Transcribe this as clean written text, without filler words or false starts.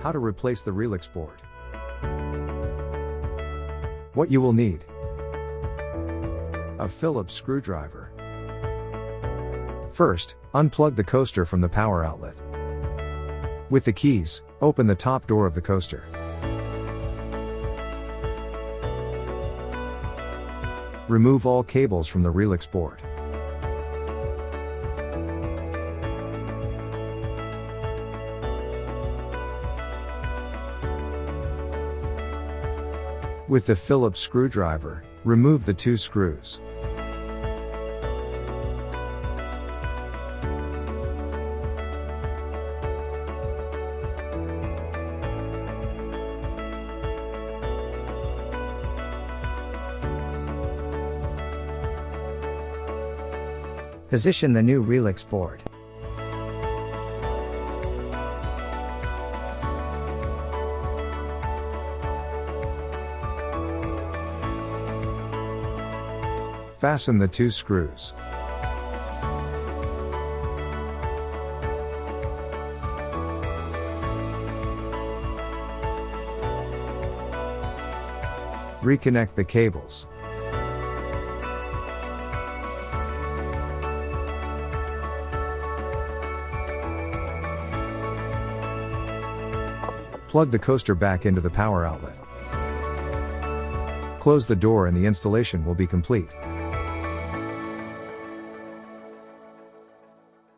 How to replace the Rilix board. What you will need: a Phillips screwdriver. First, unplug the coaster from the power outlet. With the keys, open the top door of the coaster. Remove all cables from the Rilix board. With the Phillips screwdriver, remove the 2 screws. Position the new Rilix board. Fasten the 2 screws. Reconnect the cables. Plug the coaster back into the power outlet. Close the door and the installation will be complete.